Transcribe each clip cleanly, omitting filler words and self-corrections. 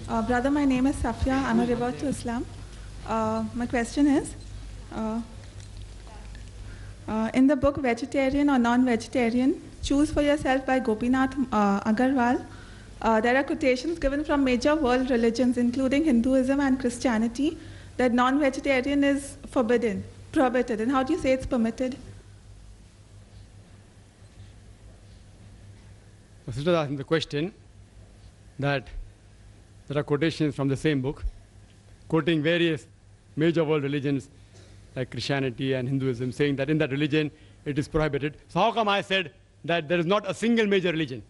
Brother, my name is Safia. I'm a revert to Islam. My question is, in the book Vegetarian or Non-Vegetarian, Choose for Yourself by Gopinath Agarwal, there are quotations given from major world religions, including Hinduism and Christianity, that non-vegetarian is prohibited. And how do you say it's permitted? The sister is asking the question that there are quotations from the same book, quoting various major world religions like Christianity and Hinduism, saying that in that religion it is prohibited. So how come I said that there is not a single major religion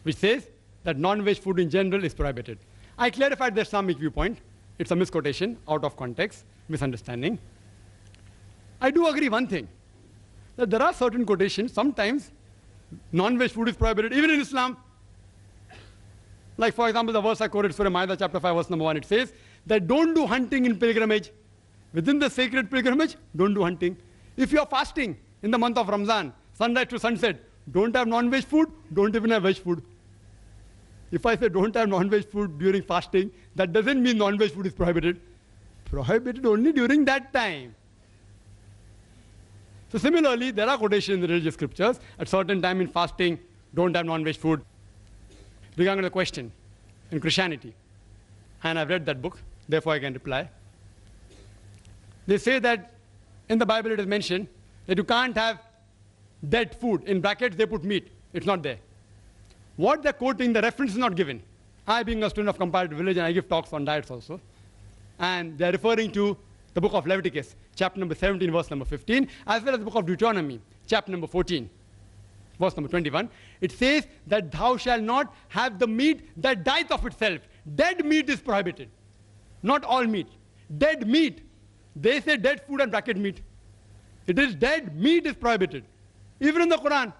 which says that non-veg food in general is prohibited? I clarified the Islamic viewpoint. It's a misquotation, out of context, misunderstanding. I do agree one thing, that there are certain quotations, sometimes non-veg food is prohibited, even in Islam. Like for example, the verse I quoted, Surah Ma'idah chapter 5, verse number 1, it says that don't do hunting in pilgrimage. Within the sacred pilgrimage, don't do hunting. If you are fasting in the month of Ramzan, sunrise to sunset, don't have non-veg food, don't even have veg food. If I say don't have non-veg food during fasting, that doesn't mean non-veg food is prohibited. Prohibited only during that time. So similarly, there are quotations in the religious scriptures, at certain time in fasting, don't have non-veg food. Regarding the question, in Christianity, and I've read that book, therefore I can reply. They say that in the Bible it is mentioned that you can't have dead food. In brackets they put meat. It's not there. What they're quoting, the reference is not given. I, being a student of comparative religion, I give talks on diets also. And they're referring to the book of Leviticus, chapter number 17, verse number 15, as well as the book of Deuteronomy, chapter number 14, verse number 21. It says that thou shalt not have the meat that dieth of itself. Dead meat is prohibited. Not all meat. Dead meat. They say dead food and bracket meat. It is dead meat is prohibited. Even in the Quran.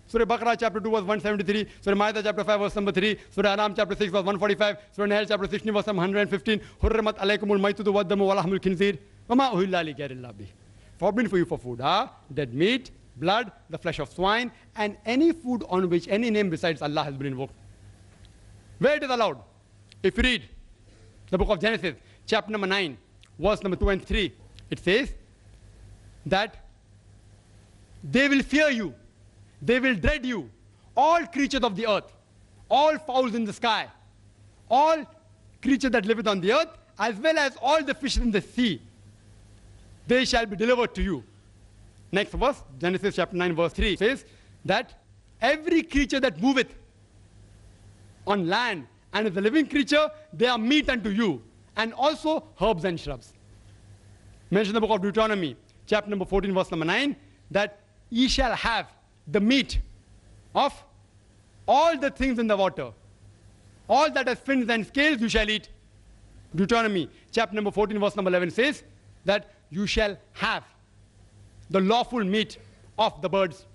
Surah Baqarah chapter 2 verse 173, Surah Ma'idah chapter 5 verse number 3, Surah Anam chapter 6 verse 145, Surah Nahl chapter 16 verse 115, Hurrimat alaykumul maytudu waddamu wa lahmul khinzir, wa ma uhilla li ghayrillah bih. Forbidden for you for food are dead meat, blood, the flesh of swine, and any food on which any name besides Allah has been invoked. Where it is allowed? If you read the book of Genesis, chapter number 9, verse number 2 and 3, it says that they will fear you, they will dread you, all creatures of the earth, all fowls in the sky, all creatures that liveth on the earth, as well as all the fish in the sea, they shall be delivered to you. Next verse, Genesis chapter 9 verse 3 says that every creature that moveth on land and is a living creature, they are meat unto you, and also herbs and shrubs. Mention the book of Deuteronomy, chapter number 14 verse number 9, that ye shall have the meat of all the things in the water. All that has fins and scales you shall eat. Deuteronomy chapter number 14 verse number 11 says that you shall have the lawful meat of the birds.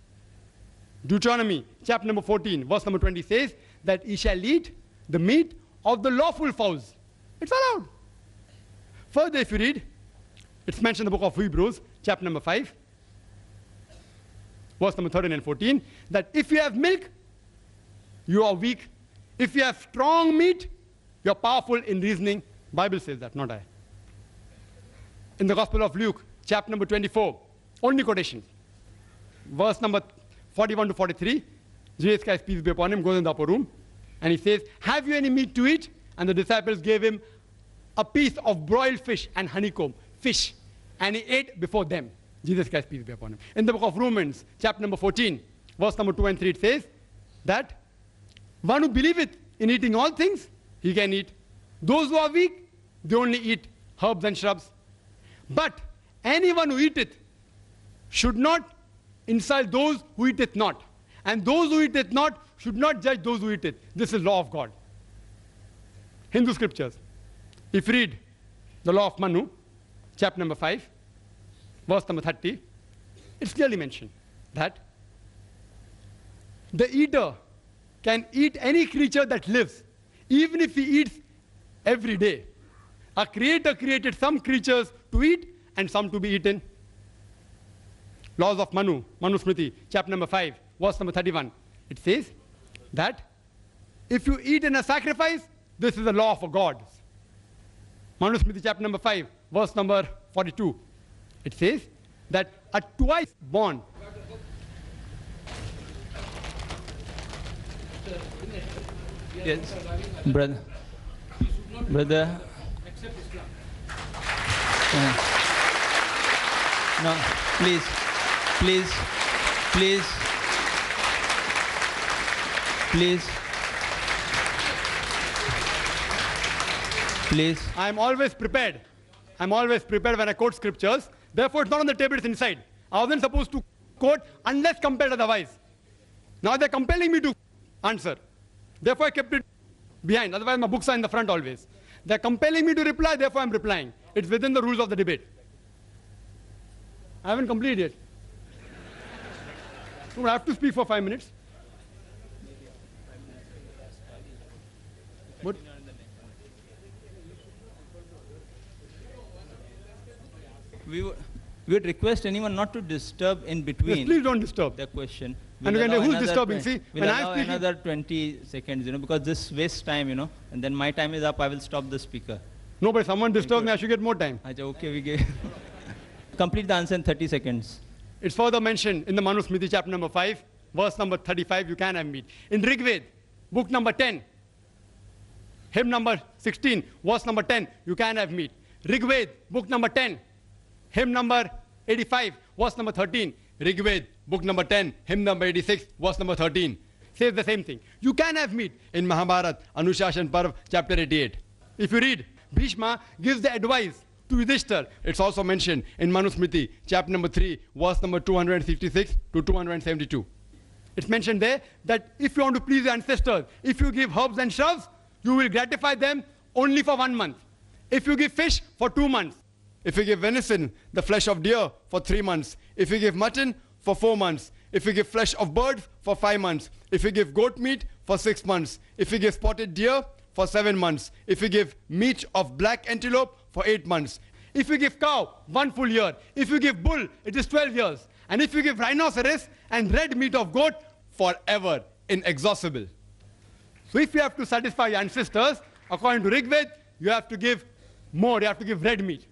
Deuteronomy chapter number 14 verse number 20 says that ye shall eat the meat of the lawful fowls. It's allowed. Further, if you read, it's mentioned in the book of Hebrews chapter number 5 verse number 13 and 14, that if you have milk, you are weak. If you have strong meat, you are powerful in reasoning. Bible says that, not I. In the Gospel of Luke, chapter number 24, only quotation, verse number 41 to 43, Jesus Christ, peace be upon him, goes in the upper room, and he says, have you any meat to eat? And the disciples gave him a piece of broiled fish and honeycomb, fish, and he ate before them. Jesus Christ, peace be upon him. In the book of Romans, chapter number 14, verse number 2 and 3, it says that one who believeth in eating all things, he can eat. Those who are weak, they only eat herbs and shrubs. But anyone who eateth should not insult those who eateth not. And those who eateth not should not judge those who eateth. This is law of God. Hindu scriptures. If you read the law of Manu, chapter number 5, verse number 30, it's clearly mentioned that the eater can eat any creature that lives, even if he eats every day. A creator created some creatures to eat and some to be eaten. Laws of Manu, Manu Smriti, chapter number 5, verse number 31. It says that if you eat in a sacrifice, this is the law for God. Manusmriti chapter number 5, verse number 42. It says that a twice born. Yes, brother. No, please. I'm always prepared. I'm always prepared when I quote scriptures. Therefore, it's not on the table, it's inside. I wasn't supposed to quote unless compelled otherwise. Now they're compelling me to answer. Therefore, I kept it behind. Otherwise, my books are in the front always. They're compelling me to reply, therefore I'm replying. It's within the rules of the debate. I haven't completed yet. So I have to speak for 5 minutes. What? We would request anyone not to disturb in between. Yes, please don't disturb. The question. And you can say, who's disturbing? See, we'll allow another 20 seconds, because this wastes time, and then my time is up, I will stop the speaker. No, but someone disturbs me, I should get more time. Okay, we give. Complete the answer in 30 seconds. It's further mentioned in the Manusmriti chapter number 5, verse number 35, you can have meat. In Rig Veda, book number 10, hymn number 16, verse number 10, you can have meat. Rig Veda, book number 10, hymn number 85, verse number 13. Rig Veda, book number 10, hymn number 86, verse number 13. Says the same thing. You can have meat. In Mahabharata, Anushashan Parv, chapter 88. If you read, Bhishma gives the advice to Yudhishthir. It's also mentioned in Manusmriti, chapter number 3, verse number 266 to 272. It's mentioned there that if you want to please your ancestors, if you give herbs and shrubs, you will gratify them only for 1 month. If you give fish, for 2 months. If you give venison, the flesh of deer, for 3 months. If you give mutton, for 4 months. If you give flesh of birds, for 5 months. If you give goat meat, for 6 months. If you give spotted deer, for 7 months. If you give meat of black antelope, for 8 months. If you give cow, 1 full year. If you give bull, it is 12 years. And if you give rhinoceros and red meat of goat, forever, inexhaustible. So if you have to satisfy your ancestors, according to Rig Veda, you have to give more, you have to give red meat.